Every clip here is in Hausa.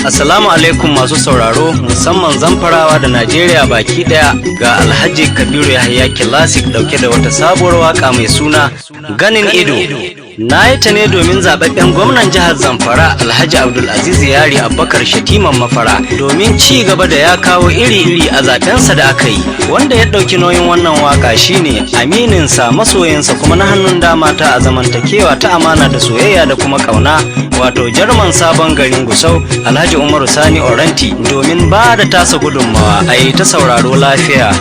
Assalamu alaikum masu sauraro musamman Zamfarawa da Najeriya baki daya ga Alhaji Kabiru Yahaya Classic dauke da wata sabuwar waka mai suna Ganin Ido. Na yi ta ne domin zaɓaɓɓen gwamnan jihar Zamfara Alhaji Abdulaziz Yari Abubakar Shatiman Mafara domin ci gaba da ya kawo iri-iri a zaɓensa da aka yi. Wanda ya ɗauki nauyin wannan waka shine amininsa masoyinsa kuma na hannun dama ta a zamantakewa ta amana da soyayya da kuma ƙauna wato Jarman Sabon Garin Gusau Alhaji Umaru Sani Oranti domin ba da tasa gudunmawa a yi ta sauraro lafiya.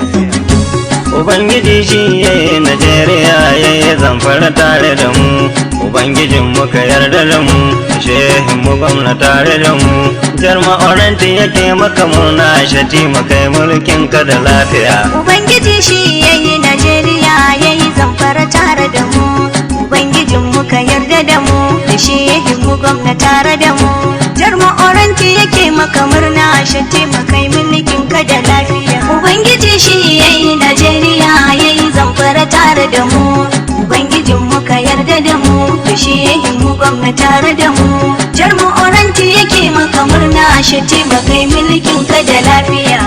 Ubangiji shi ya yi Najeriya ya yi Zamfara tare da mu, Ubangijin muka yarda da mu, shehin mu gwamna tare da mu, Jarma Oranti yake maka murna shati makai mulkin ka da lafiya. Ubangiji shi ya yi Najeriya ya yi Zamfara tare da mu, Ubangijin muka yarda da mu, da shehin mu gwamna tare da mu, Jarma Oranti yake maka murna shati makai mulkin ka da lafiya. Ubangiji shi ya yi Najeriya ya yi Zamfara tare da mu, Ubangijin muka yarda da mu, da shehin mu gwamna tare da mu, Jarma Oranti yake maka murna shati makai mulkin ka da lafiya.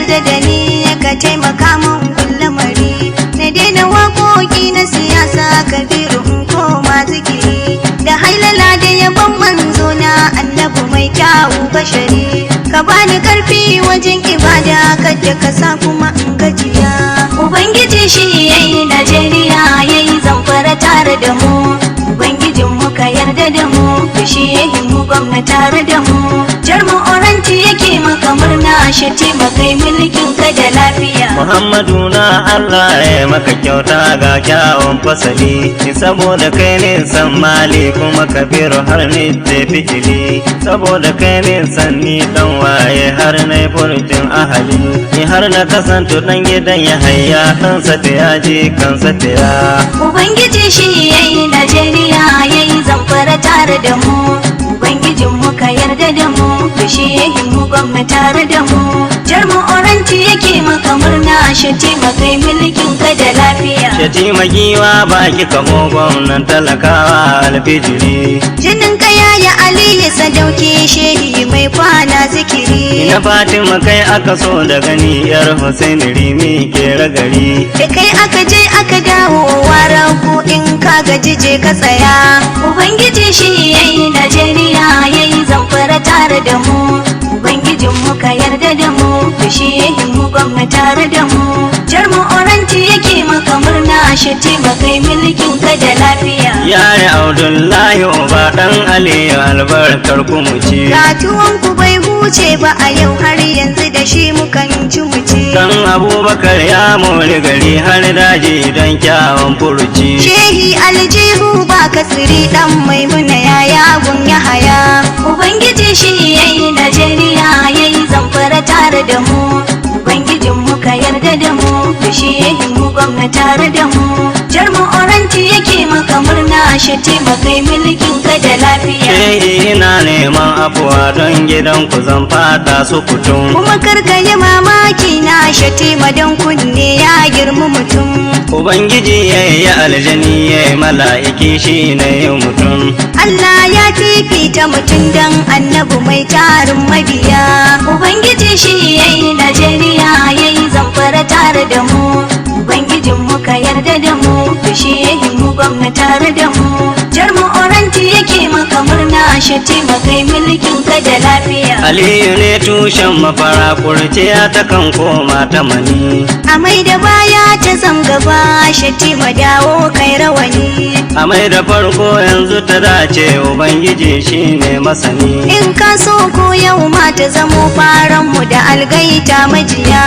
Da ni ka taimaka min lamari na daina waƙoƙi na siyasa Kabiru in koma zikiri da hailala da yabon manzo na annabi mai kyawu bashari ka bani karfi wajen ibada kada ka sa kuma in gajiya. Ubangiji shi yayi Najeriya yayi Zamfara tare da mu, Ubangijin muka yarda da mu, da shi yayi mu gwamna tare da mu, Jarma Oranti yake maka murna shati makai mulkin ka da lafiya. Muhammadu na Allah ya maka kyauta ga kyawun fasali, saboda kai ne san mali kuma Kabiru har ne tafi ili, saboda kai ne san ni dan waye har na furjin ahali, ni har na kasantu dan gidan ya hayya kansa ta yaji kansa ta ya. Ubangiji shi yayi Najeriya yayi Zamfara tare da mu, Ubangijin muka yarda da mu, da shi yayi mu gwamna tare da mu, Jarma Oranti yake maka murna shati makai mulkin ka da lafiya. Shati magiwa baki kamo gwamnan talakawa alfijiri, jinin kaya ya Aliyu Sadauki shehi mai kwana zikiri, ina Fatima kai aka so da gani yar Hussein Rimi ke ragari, da kai aka je aka dawo waran ku in ka gaji je ka tsaya. Ubangiji shi yayi Najeriya yayi Zamfara tare da mu, Ubangijin muka yarda da mu, da shi yayi mu gwamna tare da mu, Jarma Oranti yake maka murna shati makai mulkin ka da lafiya. Yaya Abdullahi Uba dan Aliyu albarkar ku mu ci, Katuwan ku bai huce ba a yau har yanzu da shi mukan ci mu ci. Dan Abubakar ya mori gari har daji don kyawun furuci, Shehi aljihu ba kasiri dan Maimuna ya yagun ya haya. Ubangiji shi yayi Najeriya yayi Zamfara tare da mu, Ubangijin muka yarda da mu, da shi yayi mu gwamna tare da mu, Jarma Oranti yake maka murna shati makai mulkin ka da lafiya. shehi ina neman afuwa don gidan ku zan fata su kutum, Kuma karka yi mamaki na shati madan kunne ya girma mutum. Ubangiji ya yi aljani ya yi mala'iki shi ne yin mutum, Allah ya fifita mutum dan annabi mai tarin mabiya. Ubangiji shi yayi Najeriya yayi Zamfara tare da mu, Ubangijin muka yarda da mu, da shi yayi mu gwamna tare da mu, Jarma Oranti yake maka murna shati makai mulkin ka da lafiya. Aliyu ne tushen mafara kurciya ta kan koma ta mani, Amai da baya ta zam gaba shati dawo kai rawani, a mai da farko yanzu ta dace Ubangiji shi ne masani, in ka so ko yau ma ta zamo faran mu da algaita majiya.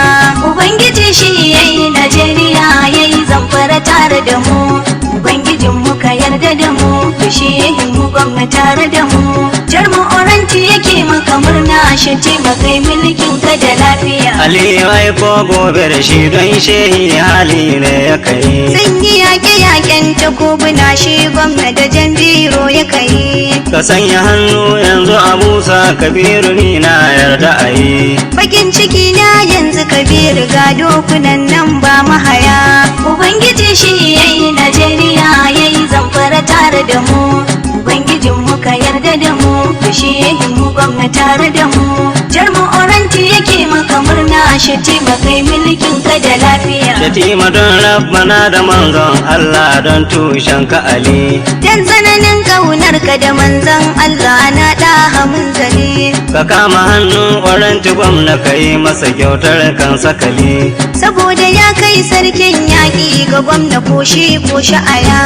Ubangiji shi yayi Najeriya yayi Zamfara tare da mu, Ubangijin muka yarda da mu, da shi yayi mu gwamna tare da mu, Jarma Oranti yake maka murna shati makai mulkin ka da lafiya. Aliyu ai ko gobe da shi don shehi hali ne ya kai. Sun yi yaƙe-yaƙen takobuna shi gwamna da jan biro ya kai. Ka sanya hannu yanzu a Musa Kabiru ni na yarda a yi. Bakin ciki na yanzu Kabiru ga dokunan nan ba mahaya. Ubangiji shi yayi Najeriya yayi Zamfara tare da mu. Ubangijin mu ka yarda da mu, shi mu gwamna tare da mu. Jarmu oranti yake maka murna, Shatima kai mulkin ka da lafiya. Shatima don rabbana da manzon Allah don tushen ka Ali. Dan tsananin kaunar ka da manzon Allah na ɗaha munzali. Ka kama hannun oranti gwamna ka yi masa kyautar kan sakali. Saboda ya kai sarkin yaƙi ga gwamna ko sha'aya.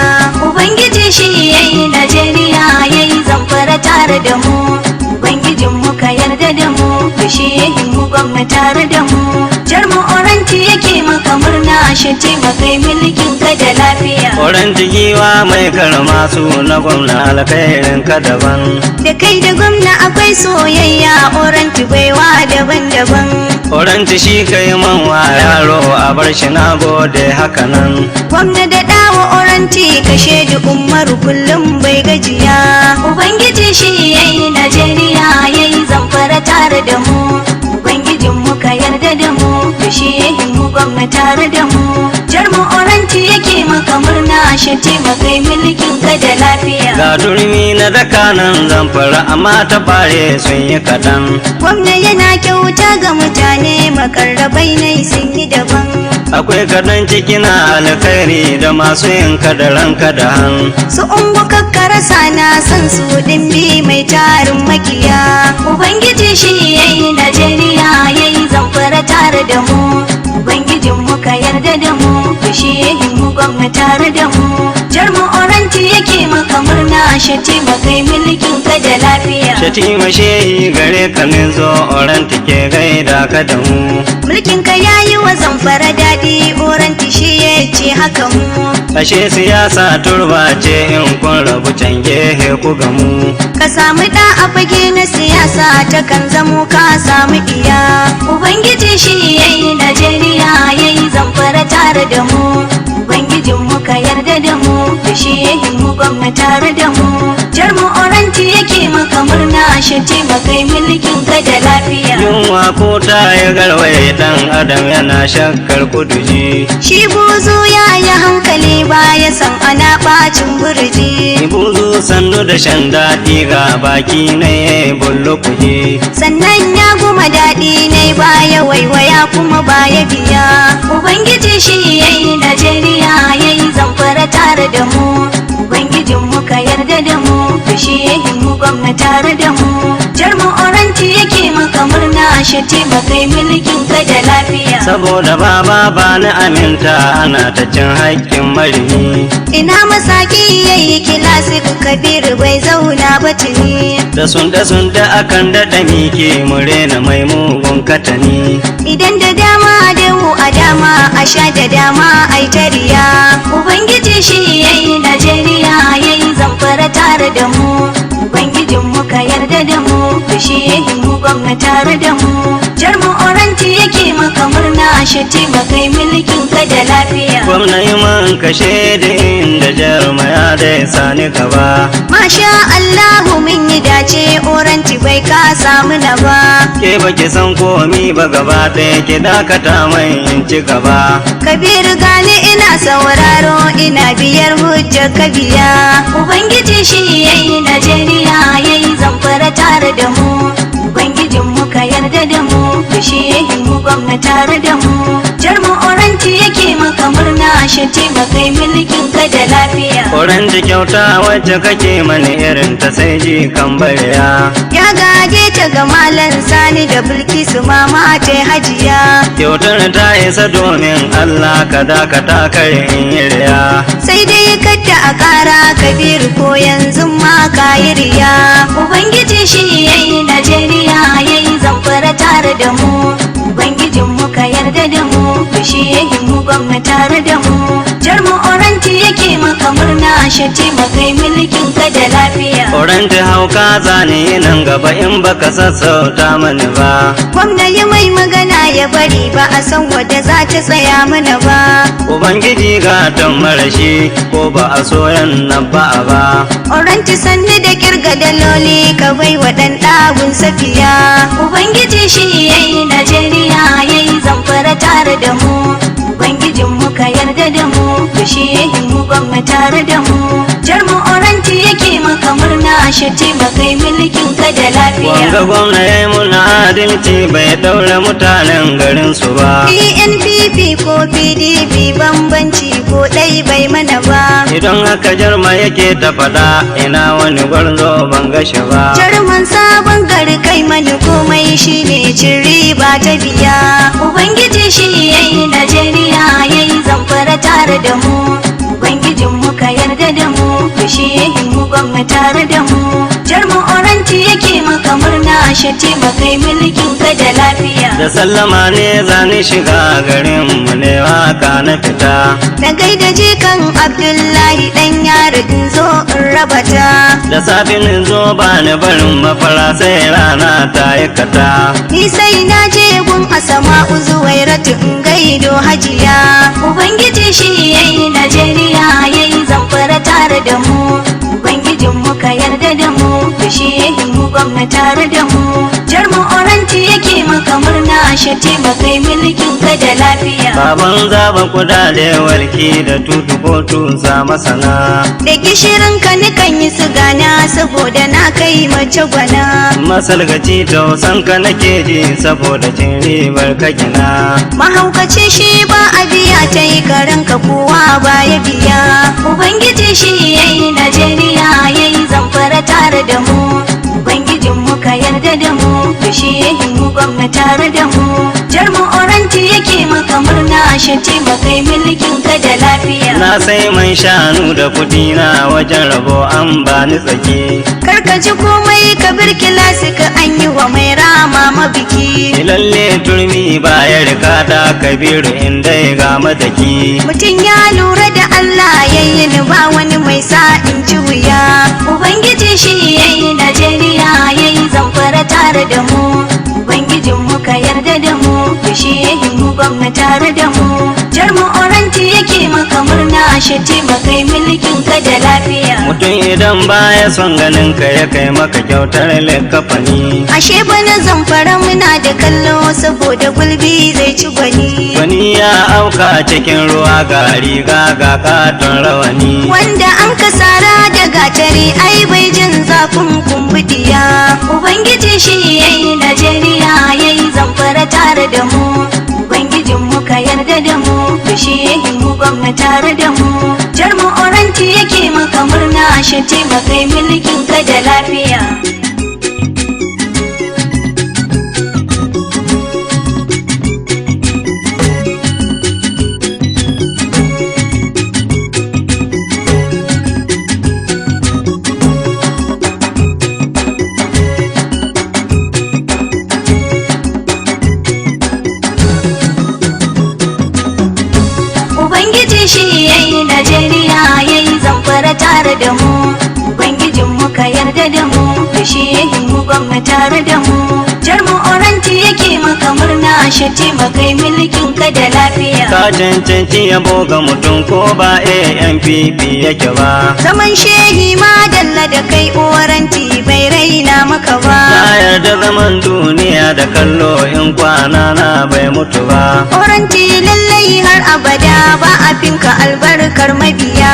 Ubangiji shi yayi Najeriya yayi Zamfara tare da mu. Ubangijin mu ka yarda da mu, shi mu gwamna tare da mu. Jarmu oranti yake maka murna, Shatima kai mulkin ka da lafiya. Oranti giwa mai karma su na gwamna alkhairin ka daban. Da kai da gwamna akwai soyayya, oranti baiwa daban-daban. Oranti shi kai manwa yaro a bar shi na gode haka nan. Gwamna da dawo oranti kashe da Umaru kullum bai gajiya. Ubangiji shi yayi Najeriya yayi Zamfara tare da mu. Ubangijin mu ka yarda da mu, shi mu gwamna tare da mu. Jarmu oranti yake maka murna, Shatima kai mulkin ka da lafiya. Ga turmi na daka nan Zamfara amma ta bare sun yi kaɗan. Gwamna yana kyauta ga mutane, makarrabai nai sun yi daban. Akwai kaɗan ciki na alkhairi da masu yin da ranka da han. Su ungu kakkara sana san su dimbi mai tarin makiya. Ubangiji shi yayi Najeriya yayi Zamfara tare da mu. Ubangijin mu ka yarda da mu, shi mu gwamna tare da mu. Jarmu oranti yake maka murna, Shatima kai mulkin ka da lafiya. Shatima shehi gare ka min zo oranti ke gaida ka da mu. Mulkin ka yayi wa Zamfara daɗi, oranti shi ya ce haka mu. Ashe siyasa turba ce in kun rabu can gehe ku gamu. Ka samu ɗa a fage na siyasa ta kan zamo ka samu iya. Ubangiji shi yayi Najeriya yayi Zamfara tare da mu. Ubangijin mu ka yarda da mu, shi mu gwamna tare da mu. Jarmu oranti yake maka murna, Shatima kai mulkin ka da lafiya. Yunwa ko ta yi garwaye dan adam yana shakkar kuduji. Shi buzu ya yi hankali ba ya san ana ɓacin burji. Buzu sannu da shan daɗi ga baki na ya bullo kuje. Sannan ya guma daɗi ne baya waiwaya kuma baya biya. Ubangiji shi yayi Najeriya yayi Zamfara tare da mu. Ubangijin mu ka yarda da mu, shi mu gwamna tare da mu. Jarmu oranti yake maka murna, Shatima kai mulkin ka da lafiya. Saboda baba ba na aminta ana ta cin haƙƙin marini. Ina masaki yayi kilasiku Kabiru bai zauna ba tuni. Da sunde akan daɗa mike mure na mai mugun katani. Idan da dama dawo a dama a sha da dama ai tariya. Ubangiji shi yayi Najeriya yayi Zamfara tare da mu. Ubangijin mu ka yarda da mu, shi mu gwamna tare da mu. Jarmu oranti yake maka murna, Shatima kai mulkin ka da lafiya. Gwamna yi man kashe da inda jarumaya da ya sani gaba. Masha Allahu mun yi dace oranti bai ka samu na ba. Ke baki san komi ba gaba ɗaya ki dakata mai in ci gaba. Kabiru gani ina sauraro ina biyar hujjar ka biya. Ubangiji shi yayi Najeriya yayi Zamfara tare da mu. Ubangijin mu ka yarda da mu, shi mu gwamna tare da mu. Jarmu oranti yake maka murna, Shatima kai mulkin ka da lafiya. Oranti kyauta wacce kake mani irin ta sai ji kan bariya. Ya gaje ta ga Malam Sani da Bilkisu mama ta hajiya. Kyautar ta isa domin Allah ka dakata kare in yi riya. Sai dai kadda a ƙara Kabiru ko yanzu ma ka yi riya. Ubangiji shi yayi Najeriya yayi Zamfara tare da mu. Ubangijin mu ka yarda da mu, shi mu gwamna tare da mu. Jarmu oranti yake maka murna, shati makai mulkin ka da lafiya. Oranta hauka zane nan gaba in baka sassauta mani ba. Gwamna yi mai magana ya bari ba a san wadda za ta tsaya mana ba. Ubangiji gatan marashi ko ba a soyan nan ba ba. Oranti sanni da kirga daloli ka bai wa ɗan ɗagun safiya. Ubangiji shi yayi Najeriya yayi Zamfara tare da mu. Ubangijin mu ka yarda da mu, shi yayi mu gwamna tare da mu. Jarmu Oranti yake maka murna shati makai mulkin ka da lafiya. Wanga gwamna yayi muna adalci bai daura mutanen garin su ba. PNPP ko PDP bambanci ko ɗai bai mana ba. Idan haka jarma yake ta faɗa ina wani gwarzo ban gashi ba. Jarman sabon gari kai mani komai shine cin riba ta biya. Ubangiji shi yayi Najeriya yayi Zamfara tare da mu. Ubangijin mu ka yarda da mu, shi yayi mu gwamna tare da mu. Jarmu Oranti yake maka murna shati makai mulkin ka da lafiya. Da sallama ne zani shiga garin mu ne waka na fita. Na gaida jikan Abdullahi dan yaro in zo in rabata. Da safin in zo ba ni barin mafara sai rana ta yi kata. Ni sai na je gun Asama'u Zuwairatu in gaido hajiya. Ubangiji shi yayi Najeriya yayi Zamfara tare da mu. Ubangijin mu ka yarda da mu, shi yayi mu gwamna tare da mu. Jarmu Oranti yake maka murna shati makai mulkin ka da lafiya. Baban zaba kuda da warki da tutu ko tusa masana. Da gishirin ka nikan yi sigana saboda na kai mace gwana. Masalgaci tausan ka nake ji saboda cin ribar ka gina. Mahaukaci shi ba a biya ta yi karen ka kowa ba ya biya. Ubangiji shi yayi Najeriya yayi Zamfara tare da mu. Ubangijin mu ka yarda da mu, shi yayi mu gwamna tare da mu. Jarmu Oranti yake maka murna shati makai mulkin ka da lafiya. Na sai man shanu da kudi na wajen rabo an bani tsaki. Karka ji komai ka birkila suka an yi wa mai rama mabiki. Lalle turmi bayar rika da kabiru inda ya ga madaki. Mutum ya lura da Allah yayi ni ba wani mai sa in ci wuya. Ubangiji shi yayi Najeriya yayi Zamfara tare da mu. Ubangijin mu ka yarda da mu, shi yayi mu gwamna tare da mu. Jarmu Oranti yake maka murna shati makai mulkin ka da lafiya. Mutum idan baya son ganin ka ya kai maka kyautar likafani. Ashe bana Zamfara muna da kallo saboda gulbi zai ci gwani. Wani ya auka cikin ruwa ga riga ga katon rawani. Wanda an kasara da gatari ai bai jin zafin kumbudiya. Ubangiji shi yayi Najeriya yayi Zamfara tare da mu. Ubangijin mu ka yarda da mu, shi yayi mu gwamna tare da mu. Jarmu Oranti yake maka murna shati makai mulkin ka da lafiya. Ubangiji shi yayi Najeriya yayi Zamfara tare da mu. Ubangijin mu ka yarda da mu, shi yayi mu gwamna tare da mu. Jarmu Oranti yake maka murna shati makai mulkin ka da lafiya. Ka cancanci yabo ga mutum ko ba ANPP yake ba. Zaman shehi ma dalla da kai Oranti bai raina maka ba. Na yarda zaman duniya da kallo in kwana na bai mutu ba. Oranti lallai har abada ba a finka albarkar mabiya.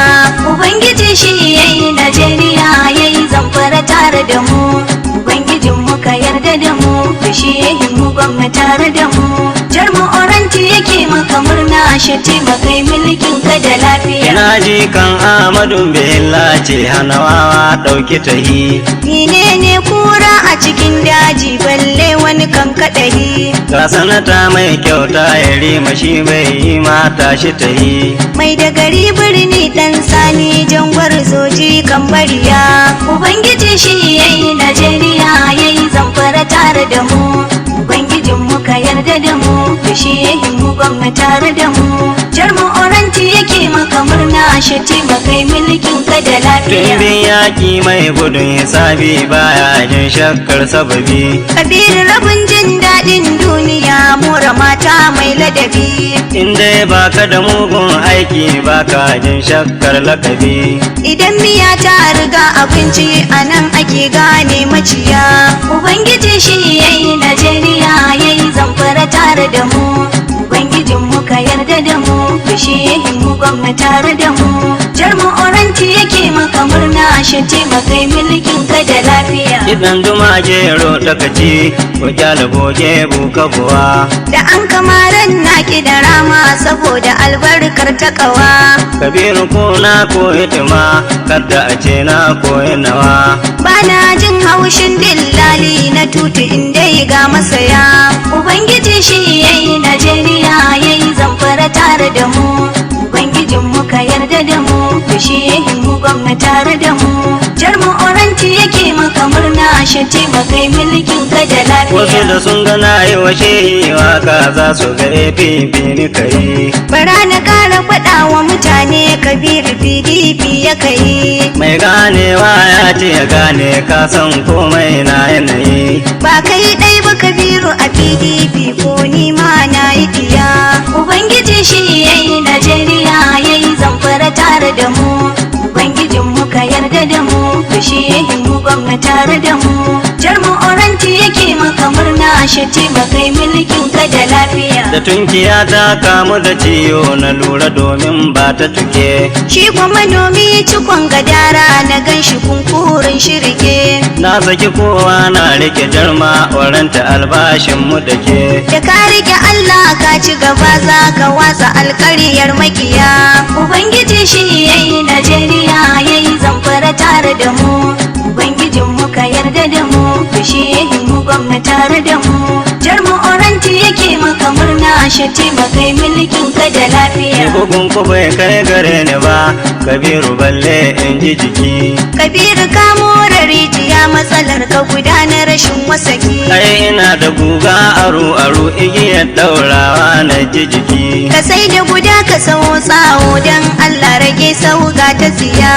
Ubangiji shi yayi Najeriya yayi Zamfara tare da mu. Ubangijin mu ka yarda da mu, shi yayi mu gwamna tare da mu. Jarmu Oranti yake maka murna shati makai mulkin ka da lafiya. Ina ji kan Ahmadu Bello ce hanawawa ɗauki tahi. Menene kura a cikin daji balle wani kan kaɗahi. Ga sanata mai kyauta ya rima shi bai yi mata shi tahi. Mai da gari birni ɗan sani jangwar zoji kan bariya. Ubangiji shi yayi Najeriya yayi Zamfara tare da mu. Ubangijin mu ka yarda da mu, shi yayi mu gwamna tare da mu. Jarmu Oranti yake maka murna shi taimakai mulkin ka da lafiya. Tumbin yaƙi mai gudun hisabi baya jin shakkar sababi. Kabiru rabin jin daɗin duniya mora mata mai ladabi. In dai baka da mugun aiki baka jin shakkar lakabi. Idan miya ta riga abinci a nan ake gane maciya. Ubangiji shi yayi Najeriya yayi Zamfara tare da mu. Ubangijin mu ka yarda da mu, da shi yayi mu gwamna tare da mu. Jar mu oranti yake maka murna shi taimakai mulkin ka da lafiya. Idan duma gero takaci ko kyala goge buka buwa. Da an kamaran naki da rama saboda albarkar takawa. Kabiru ko na ko hitima kada a ce na koyi nawa. Bana jin haushin dillali na tutu inda ga masaya. Ubangiji shi yayi Najeriya yayi Zamfara tare da mu. Ubangijin mu ka yarda da mu, da shi yayi mu gwamna tare da mu. Jar mu oranti yake maka murna shi taimakai mulkin ka da lafiya. Wasu da sun gana yi wa shehi waka za su ga fifi ni kai. Bara na kara faɗa wa mutane Kabiru PDP ya kai. Mai ganewa ya ce ya gane ka san komai na yanayi. Ba kai ɗai ba Kabiru a PDP ko ni ma na yi iya. Ubangiji shi yayi Najeriya yayi Zamfara tare da mu. Ubangijin mu ka yarda da mu, da shi yayi mu gwamna tare da mu. Jar mu oranti yake maka murna shi taimakai mulkin ka da lafiya. Da tunkiya ta kamu da ciwo na lura domin ba ta tuke. Shi kuma manomi cikon gadara na ganshi kunkurin shirke. Na saki kowa na rike jarma waranta albashin mu da ke. Da ka rike Allah ka ci gaba za ka watsa alƙaryar makiya. Ubangiji shi yayi Najeriya yayi Zamfara tare da mu. Ubangijin mu ka yarda da mu, da shi yayi mu gwamna tare da mu. Jar mu oranti yake maka murna shi taimakai mulkin ka da lafiya. Bugun ku bai kai gare ni ba Kabiru balle in ji jiki. Kabiru ka more rijiya matsalar ka gudanar rashin wasaki. Ai ina da guga aro igiyar daurawa na ji jiki. Ka sai da guda ka sawo tsawo don Allah rage sauga ta tsiya.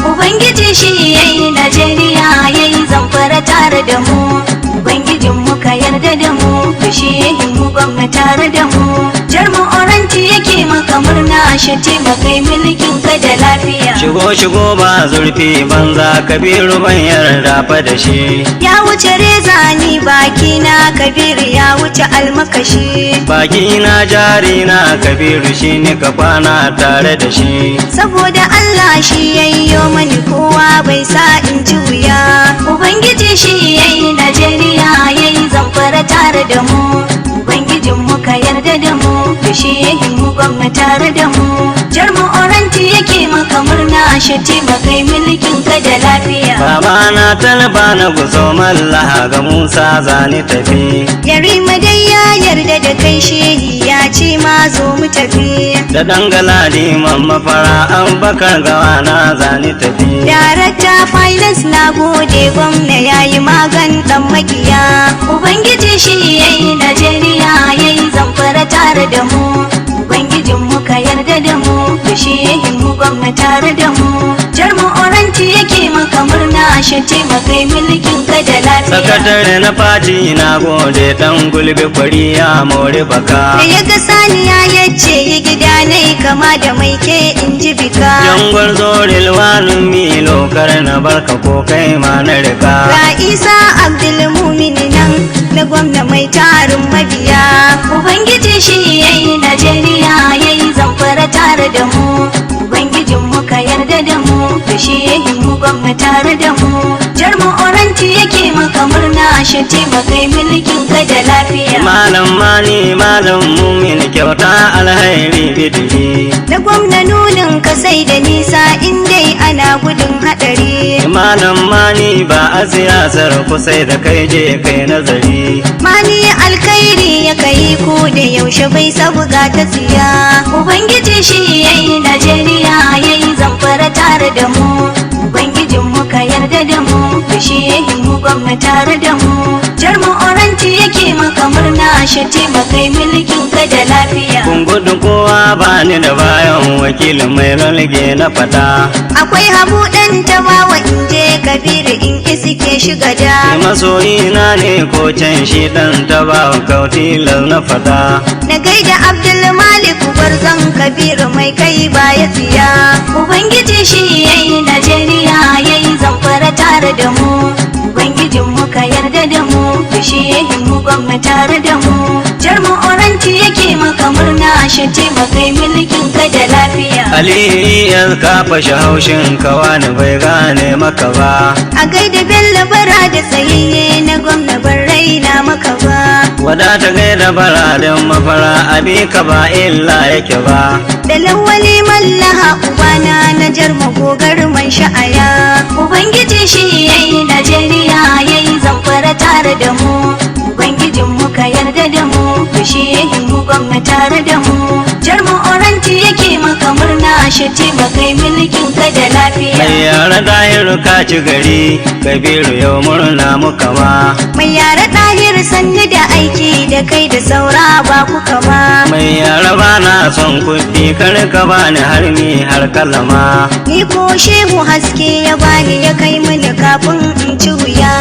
Ubangiji shi yayi Najeriya yayi Zamfara tare da mu. Ubangijin mu ka yarda da mu, da shi yayi mu gwamna tare da mu. Jar mu oranti yake maka murna shi taimakai mulkin ka da lafiya. Shigo ba zurfi banza Kabiru ban yarda fa da shi. Ya wuce reza ni baki na Kabiru ya wuce almakashi. Baki na jari na Kabiru shi ne ka kwana tare da shi. Saboda Allah shi yayyo mani kowa bai sa in ci wuya. Ubangiji shi yayi Najeriya yayi Zamfara tare da mu. Ubangijin mu ka yarda da mu, da shi yayi mu gwamna tare da mu. Jar mu oranti yake maka murna shi taimakai mulkin ka da lafiya. Baba na talba na guzo mallaha ga Musa zani tafi. Yarima dai ya yarda da kai shehi ya ce ma zo mu tafi. Da dangala liman mafara an bakar gawa na zani tafi. Darakta finance na gode gwamna yayi magan dan makiya. Ubangiji shi yayi Najeriya yayi Zamfara tare da mu. Ubangijin mu ka yarda da mu, da shi yayi mu gwamna tare da mu. Jar mu oranti yake maka murna shi taimakai mulkin ka da lafiya. Sakatare na fati na gode dan gulbi kwari ya more baka. Da ya ga saniya yace yi gida nai kama da mai ke in ji bika. Jangwar zoril walun milo kar na barka ko kai ma na rika. Ga Isa Abdulmumin nan na gwamna mai tarin mabiya. Ubangiji shi yayi Najeriya yayi Zamfara tare da mu. Ubangijin mu ka yarda da mu, da shi yayi mu gwamna tare da mu. Jar mu oranti yake maka murna shi taimakai mulkin ka da lafiya. Malam mani malam mumin kyauta alhairi bidiri. Da gwamna nunin ka sai da nisa in dai ana gudun hadari. Malam mani ba a siyasar ku sai da kai je kai nazari. Mani alkhairi ya kai ko da yaushe bai sabuga ta tsiya. Ubangiji shi yayi Najeriya yayi Zamfara tare da mu. Ubangijin mu ka yarda da mu, da shi yayi mu gwamna tare da mu. Jar mu oranti yake maka murna shi taimakai mulkin ka da lafiya. Kun gudu kowa bani da bayan wakilin mai ralge na fada. Akwai Habu ɗan Tabawa in je Kabiru in iske shi gada. Masoyina ne ko can shi ɗan Tabawa kautilar na fada. Na gaida Abdul Malik gwarzon Kabiru mai kai baya tsiya. Ubangiji shi yayi Najeriya yayi Zamfara tare da mu. Ubangijin mu ka yarda da mu, da shi yayi mu gwamna tare da mu. Jarmu oranti yake maka murna, shati makai mulkin ka da lafiya. Ali ya kafa haushin ka wani bai gane maka ba. A gaida Bello bara da tsayayye na gwamna ban raina maka ba. Wadata gaida bara don mafara abi ka ba illa yake ba. Da lawali mallaha ubana na jarmu gogar man sha'aya. Ubangiji shi yayi Najeriya yayi Zamfara tare da mu. Ubangijin mu ka yarda da mu, da shi yayi mu gwamna tare da mu. Jarmu oranti yake maka murna, shati makai mulkin ka da lafiya. Mai yara dahiru ka ci gari, Kabiru yau murna muka ma. Mai yara dahiru sanni da aiki da kai da saura ba ku kama. Mai yara ba na son kuɗi kar ka bani har mi har kalama. Ni ko shehu haske ya bani ya kai mini kafin in ci wuya.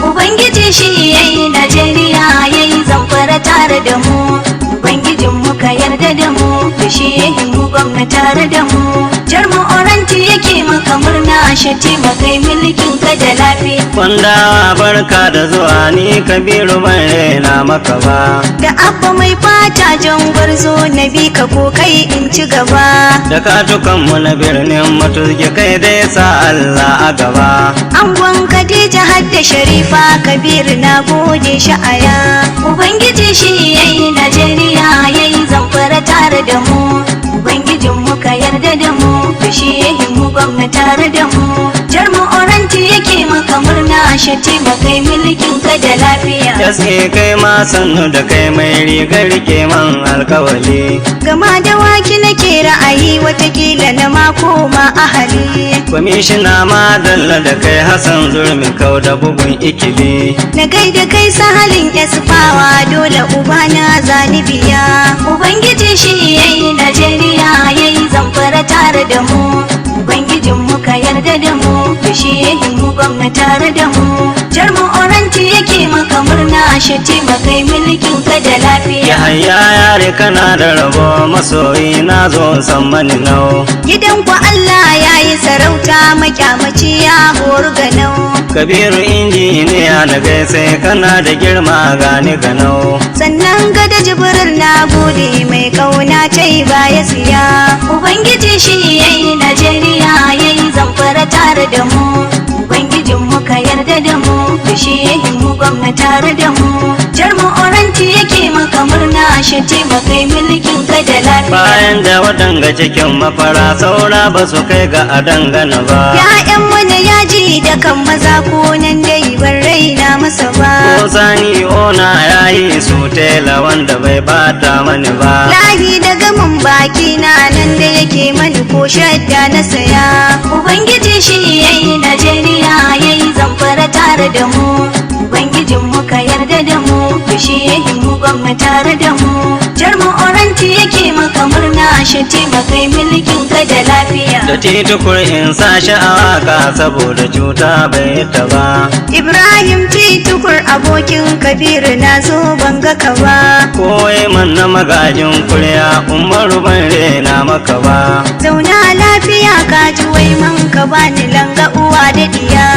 Ubangiji shi yayi Najeriya yayi Zamfara tare da mu. Ubangijin mu ka yarda da mu, da shi yayi mu gwamna tare da mu. Jarmu oranti yake maka murna, shati makai mulkin ka da lafiya. Kwanda barka da zuwa ni Kabiru ban raina maka ba. Da abba mai fata jan gwarzo na bi ka ko kai in ci gaba. Da katukan mu na birnin Matuzge kai dai sa Allah a gaba. Angon Khadija har da Sharifa Kabiru na gode sha'aya. Ubangiji shi yayi Najeriya yayi Zamfara tare da mu. Ubangijin mu ka yarda da mu, da shi yayi mu gwamna tare da mu. Jarmu oranti yake maka murna, shati makai mulkin ka da lafiya. Yaske kai ma sannu da kai mai rigar ke man alkawali. Gama da waki nake ra'ayi watakila na mako ma ahali. Kwamishina ma dalla da kai Hassan Zurmi kau da bugun ikili. Na gaida kai sahalin Esfawa dole ubana zani biya. Ubangiji shi yayi Najeriya yayi Zamfara tare da mu. Ubangijin mu ka yarda da mu, da shi yayi mu gwamna tare da mu. Jarmu oranti yake maka murna, shati makai mulkin ka da lafiya. Ya hayya yare kana da rabo masoyi na zo san mani nau. Gidan ku Allah yayi sarauta makyamaci ya horu ga nau. Kabiru injiniya na gaise kana da girma gani ga nau. Sannan gada Jibril na gode mai kauna tai baya siya. Ubangiji shi yayi Najeriya yayi Zamfara tare da mu. Ubangijin mu ka yarda da mu, da shi yayi mu gwamna tare da mu. Jarmu oranti yake maka murna, shati makai mulkin ka da lafiya. Bayan da waɗanga cikin mafara saura ba su kai ga a dangana ba. Ya'yan wani yaji da kan maza ko nan dai ban raina masa ba. Ko sani ona yayi su tela wanda bai bata mani ba. Lahi da gamin baki na nan da yake mani ko shadda na saya. Ubangiji shi yayi Najeriya yayi Zamfara tare da mu. Ubangijin mu ka yarda da mu, da shi yayi mu gwamna tare da mu. Jarmu oranti yake maka murna, shati makai mulkin ka da lafiya. Da titukur in sa sha'awa ka saboda cuta bai ta ba. Ibrahim titukur abokin Kabiru na zo banga ka ba. Koyi man na magajin kurya Umaru ban rena maka ba. Zauna lafiya ka ji wai man ka bani langa uwa da diya.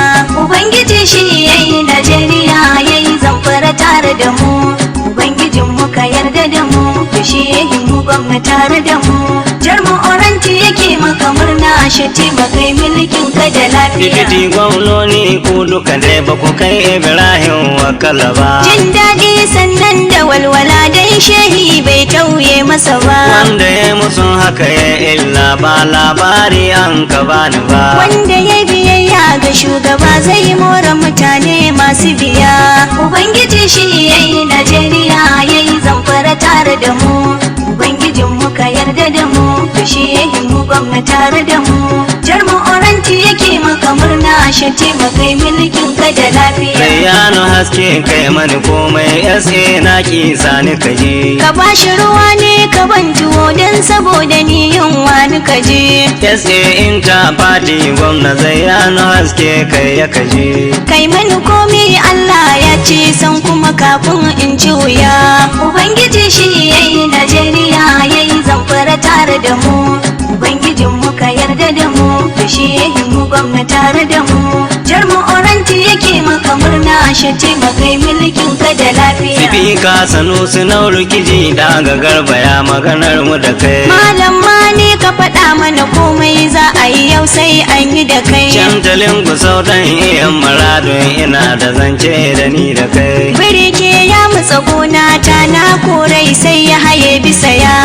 Ubangiji shi yayi Najeriya yayi Zamfara tare da mu. Ubangijin mu ka yarda da mu, da shi yayi mu gwamna tare da mu. Jarmu oranti yake maka murna, shati makai mulkin ka da lafiya. Fifiti gwamnoni ku duka dai ba ku kai Ibrahim wakala ba. Jin daɗi sannan da walwala dai shehi bai tauye masa ba. Wanda ya musu haka ya illa ba labari an ka bani ba. Wanda ya biyayya ga shugaba zai more mutane masu biya. Ubangiji shi yayi Najeriya yayi Zamfara tare da mu. Ubangijin mu ka yarda da mu, da shi yayi mu gwamna tare da mu. Jarmu oranti yake maka murna, shi taimakai mulkin ka da lafiya. Zayyano haske kai mani komai SA na ki sani kaje. Ka bashi ruwa ne ka ban tuwo don saboda ni yunwa ni kaje. SA inta fati gwamna Zayyano haske kai ya kaje. Kai mani komi Allah ya ce san kuma kafin in ci wuya. Ubangiji shi yayi Najeriya yayi Zamfara tare da mu. Ubangijin mu ka yarda da mu da shi yayi mu gwamna tare da mu. Jar mu oranti yake maka murna shi taimakai mulkin ka da lafiya. Sifika Sanusi Nauru Kiji daga Garba ya maganar mu da kai. Malam Mani ka faɗa mana komai za a yi yau sai an yi da kai. Shantalin ku sautan iyan maradun ina da zance da ni da kai. Birke ya mutsa gona ta na korai sai ya haye bisa ya.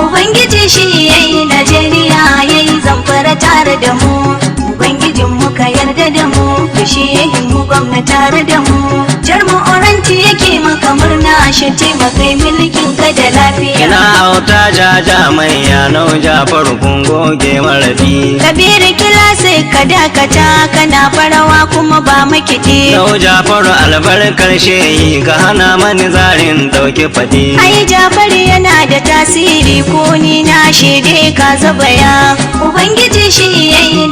Ubangiji shi yayi Najeriya yayi Zamfara tare da mu. Ubangijin mu ka yarda da mu da shi yayi mu gwamna tare da mu. Jar mu oranti yake maka murna shi taimakai mulkin ka da lafiya. Ina auta jaja mai yanau Jafaru kun goge marafi. Kabiru kilasi ka dakata kana farawa kuma ba makiɗi. Nau Jafaru albarkar shehi ka hana mani zarin dauke fadi. Ai Jafaru yana da tasiri ko ni na shaide ka zabaya. Ubangiji shi yayi